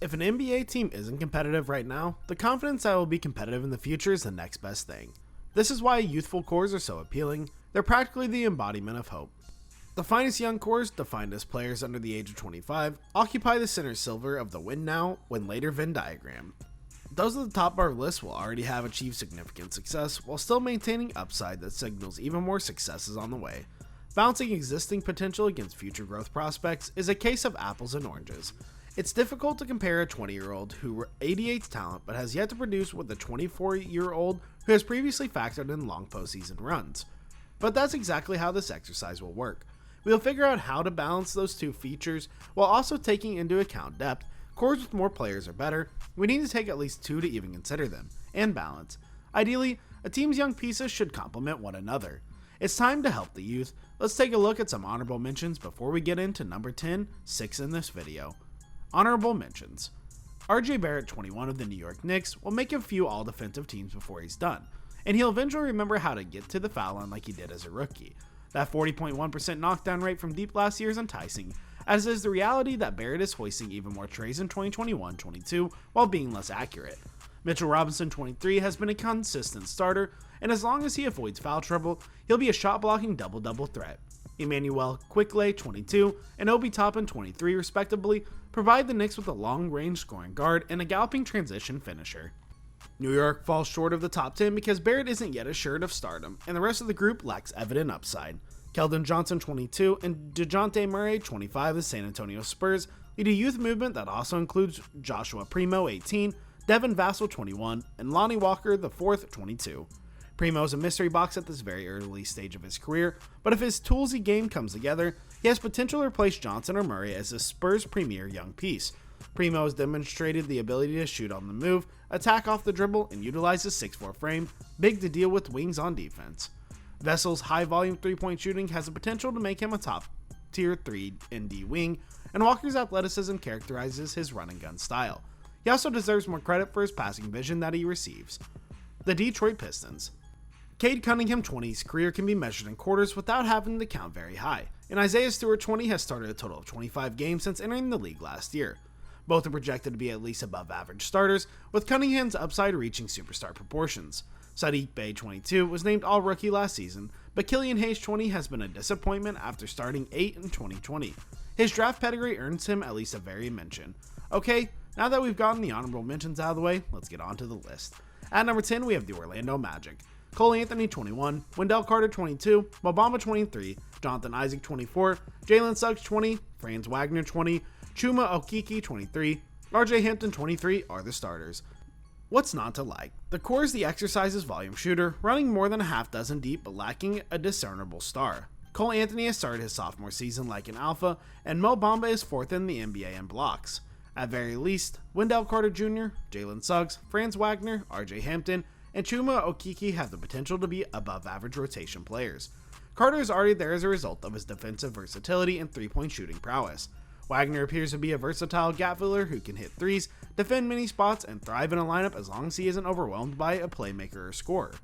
If an NBA team isn't competitive right now, the confidence that it will be competitive in the future is the next best thing. This is why youthful cores are so appealing. They're practically the embodiment of hope. The finest young cores, defined as players under the age of 25, occupy the center silver of the win now, win later Venn diagram. Those at the top of our list will already have achieved significant success while still maintaining upside that signals even more successes on the way. Balancing existing potential against future growth prospects is a case of apples and oranges. It's difficult to compare a 20-year-old who radiates talent but has yet to produce with a 24-year-old who has previously factored in long postseason runs. But that's exactly how this exercise will work. We'll figure out how to balance those two features while also taking into account depth. Cores with more players are better. We need to take at least two to even consider them, and balance. Ideally, a team's young pieces should complement one another. It's time to help the youth. Let's take a look at some honorable mentions before we get into number 10, 6 in this video. Honorable mentions. RJ Barrett, 21 of the New York Knicks, will make a few all-defensive teams before he's done, and he'll eventually remember how to get to the foul line like he did as a rookie. That 40.1% knockdown rate from deep last year is enticing, as is the reality that Barrett is hoisting even more trays in 2021-22 while being less accurate. Mitchell Robinson, 23, has been a consistent starter, and as long as he avoids foul trouble, he'll be a shot-blocking double-double threat. Emmanuel Quickley, 22, and Obi Toppin, 23, respectively, provide the Knicks with a long-range scoring guard and a galloping transition finisher. New York falls short of the top 10 because Barrett isn't yet assured of stardom, and the rest of the group lacks evident upside. Keldon Johnson, 22, and DeJounte Murray, 25, of the San Antonio Spurs, lead a youth movement that also includes Joshua Primo, 18, Devin Vassell, 21, and Lonnie Walker IV, 22. Primo is a mystery box at this very early stage of his career, but if his toolsy game comes together, he has potential to replace Johnson or Murray as the Spurs' premier young piece. Primo has demonstrated the ability to shoot on the move, attack off the dribble, and utilize his 6'4 frame, big to deal with wings on defense. Vessel's high-volume three-point shooting has the potential to make him a top-tier 3 ND wing, and Walker's athleticism characterizes his run-and-gun style. He also deserves more credit for his passing vision that he receives. The Detroit Pistons. Cade Cunningham 20's career can be measured in quarters without having to count very high, and Isaiah Stewart 20 has started a total of 25 games since entering the league last year. Both are projected to be at least above average starters, with Cunningham's upside reaching superstar proportions. Sadiq Bey 22 was named All-Rookie last season, but Killian Hayes 20 has been a disappointment after starting 8 in 2020. His draft pedigree earns him at least a very mention. Okay, now that we've gotten the honorable mentions out of the way, let's get on to the list. At number 10, we have the Orlando Magic. Cole Anthony 21, Wendell Carter 22, Mo Bamba 23, Jonathan Isaac 24, Jalen Suggs 20, Franz Wagner 20, Chuma Okeke 23, RJ Hampton 23 are the starters. What's not to like? The core is the exercise's volume shooter, running more than a half dozen deep but lacking a discernible star. Cole Anthony has started his sophomore season like an alpha, and Mo Bamba is fourth in the NBA in blocks. At very least, Wendell Carter Jr., Jalen Suggs, Franz Wagner, RJ Hampton, and Chuma Okeke have the potential to be above-average rotation players. Carter is already there as a result of his defensive versatility and three-point shooting prowess. Wagner appears to be a versatile gap filler who can hit threes, defend many spots, and thrive in a lineup as long as he isn't overwhelmed by a playmaker or scorer.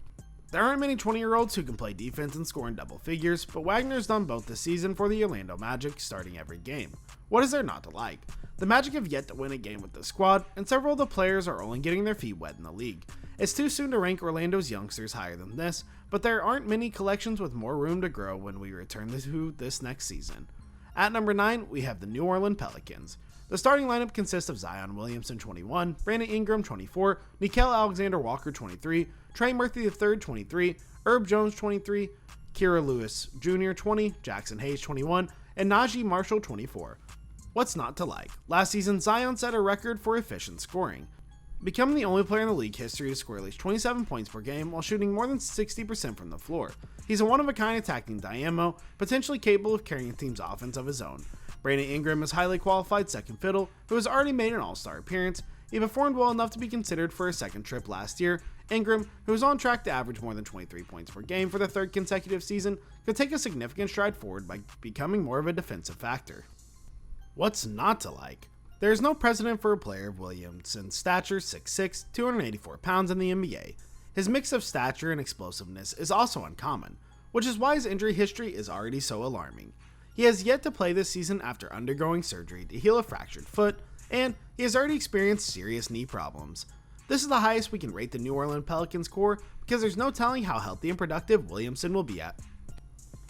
There aren't many 20-year-olds who can play defense and score in double figures, but Wagner's done both this season for the Orlando Magic, starting every game. What is there not to like? The Magic have yet to win a game with this squad, and several of the players are only getting their feet wet in the league. It's too soon to rank Orlando's youngsters higher than this, but there aren't many collections with more room to grow when we return to this next season. At number 9, we have the New Orleans Pelicans. The starting lineup consists of Zion Williamson 21, Brandon Ingram 24, Nickeil Alexander-Walker 23, Trey Murphy III 23, Herb Jones 23, Kira Lewis Jr. 20, Jackson Hayes 21, and Najee Marshall 24. What's not to like? Last season, Zion set a record for efficient scoring, becoming the only player in the league history to score at least 27 points per game while shooting more than 60% from the floor. He's a one-of-a-kind attacking dynamo, potentially capable of carrying a team's offense of his own. Brandon Ingram is highly qualified second fiddle, who has already made an all-star appearance. He performed well enough to be considered for a second trip last year. Ingram, who is on track to average more than 23 points per game for the third consecutive season, could take a significant stride forward by becoming more of a defensive factor. What's not to like? There is no precedent for a player of Williamson's stature, 6'6", 284 pounds in the NBA. His mix of stature and explosiveness is also uncommon, which is why his injury history is already so alarming. He has yet to play this season after undergoing surgery to heal a fractured foot, and he has already experienced serious knee problems. This is the highest we can rate the New Orleans Pelicans core because there's no telling how healthy and productive Williamson will be at.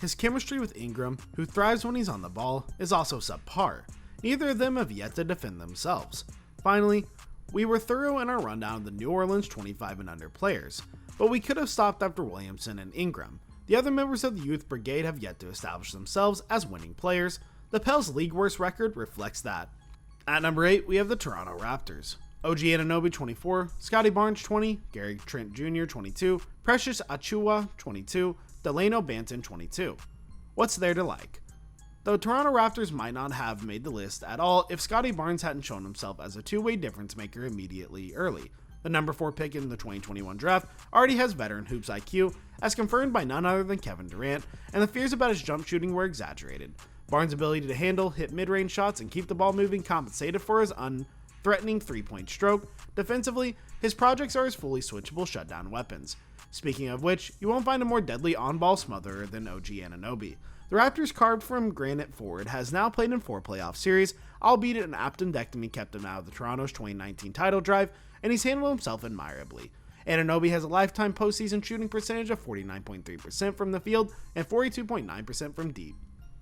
His chemistry with Ingram, who thrives when he's on the ball, is also subpar. Neither of them have yet to defend themselves. Finally, we were thorough in our rundown of the New Orleans 25 and under players, but we could have stopped after Williamson and Ingram. The other members of the youth brigade have yet to establish themselves as winning players. The Pels' league worst record reflects that. At number 8, we have the Toronto Raptors. OG Anunoby 24, Scotty Barnes 20, Gary Trent Jr. 22, Precious Achiuwa 22, Delano Banton 22. What's there to like? The Toronto Raptors might not have made the list at all if Scotty Barnes hadn't shown himself as a two-way difference maker immediately early. The number 4 pick in the 2021 draft already has veteran hoops IQ, as confirmed by none other than Kevin Durant, and the fears about his jump shooting were exaggerated. Barnes' ability to handle, hit mid-range shots, and keep the ball moving compensated for his unthreatening three-point stroke. Defensively, his projects are his fully switchable shutdown weapons. Speaking of which, you won't find a more deadly on-ball smotherer than OG Anunoby. The Raptors' carved from granite forward has now played in 4 playoff series, albeit an appendectomy kept him out of the Toronto's 2019 title drive, and he's handled himself admirably. Anunoby has a lifetime postseason shooting percentage of 49.3% from the field and 42.9% from deep.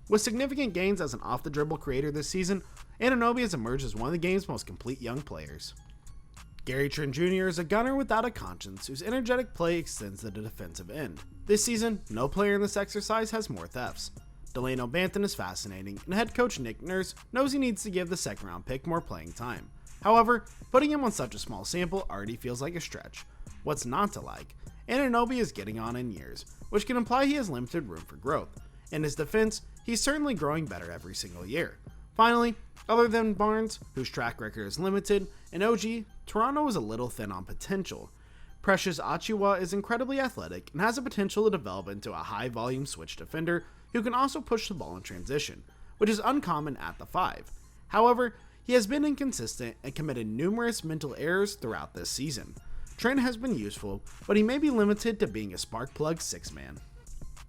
With significant gains as an off-the-dribble creator this season, Anunoby has emerged as one of the game's most complete young players. Gary Trent Jr. is a gunner without a conscience whose energetic play extends to the defensive end. This season, no player in this exercise has more thefts. Delano Banton is fascinating, and head coach Nick Nurse knows he needs to give the second-round pick more playing time. However, putting him on such a small sample already feels like a stretch. What's not to like? Anunoby is getting on in years, which can imply he has limited room for growth. In his defense, he's certainly growing better every single year. Finally, other than Barnes, whose track record is limited, and OG, Toronto is a little thin on potential. Precious Achiuwa is incredibly athletic and has the potential to develop into a high-volume switch defender who can also push the ball in transition, which is uncommon at the 5. However, he has been inconsistent and committed numerous mental errors throughout this season. Trent has been useful, but he may be limited to being a spark plug 6-man.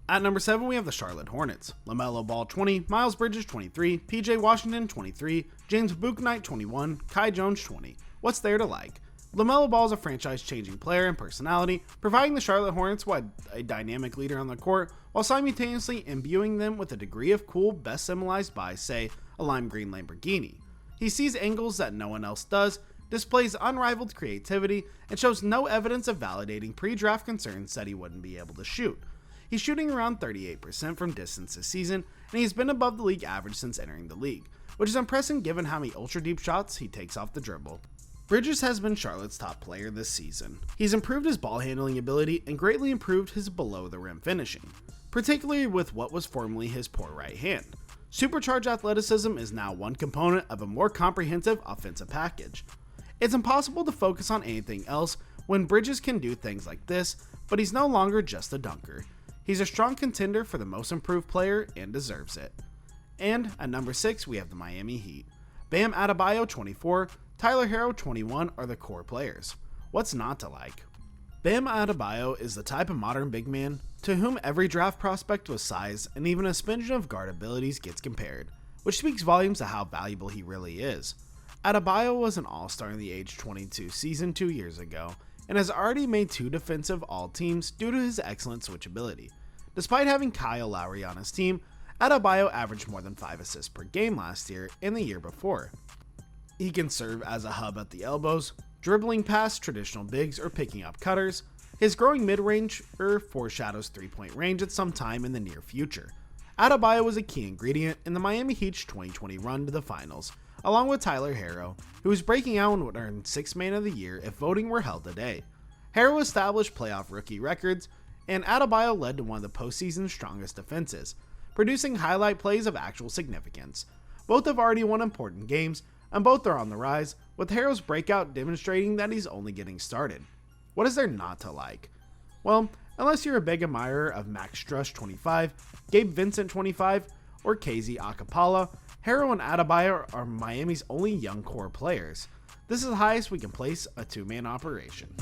At number 7, we have the Charlotte Hornets. LaMelo Ball 20, Miles Bridges 23, PJ Washington 23, James Bouknight 21, Kai Jones 20. What's there to like? LaMelo Ball is a franchise-changing player and personality, providing the Charlotte Hornets with a dynamic leader on the court, while simultaneously imbuing them with a degree of cool best symbolized by, say, a lime green Lamborghini. He sees angles that no one else does, displays unrivaled creativity, and shows no evidence of validating pre-draft concerns that he wouldn't be able to shoot. He's shooting around 38% from distance this season, and he's been above the league average since entering the league, which is impressive given how many ultra-deep shots he takes off the dribble. Bridges has been Charlotte's top player this season. He's improved his ball handling ability and greatly improved his below-the-rim finishing, particularly with what was formerly his poor right hand. Supercharged athleticism is now one component of a more comprehensive offensive package. It's impossible to focus on anything else when Bridges can do things like this, but he's no longer just a dunker. He's a strong contender for the most improved player and deserves it. And at number 6, we have the Miami Heat. Bam Adebayo 24, Tyler Herro 21 are the core players. What's not to like? Bam Adebayo is the type of modern big man to whom every draft prospect with size and even a smidgen of guard abilities gets compared, which speaks volumes to how valuable he really is. Adebayo was an all-star in the age 22 season 2 years ago, and has already made 2 defensive all-teams due to his excellent switchability. Despite having Kyle Lowry on his team, Adebayo averaged more than 5 assists per game last year and the year before. He can serve as a hub at the elbows, dribbling past traditional bigs or picking up cutters. His growing mid-range foreshadows 3-point range at some time in the near future. Adebayo was a key ingredient in the Miami Heat's 2020 run to the finals, along with Tyler Herro, who was breaking out and would earn 6th Man of the Year if voting were held today. Herro established playoff rookie records, and Adebayo led to one of the postseason's strongest defenses, producing highlight plays of actual significance. Both have already won important games, and both are on the rise, with Herro's breakout demonstrating that he's only getting started. What is there not to like? Well, unless you're a big admirer of Max Strush 25, Gabe Vincent 25, or KZ Akapala, Herro and Adebayo are Miami's only young core players. This is the highest we can place a 2-man operation.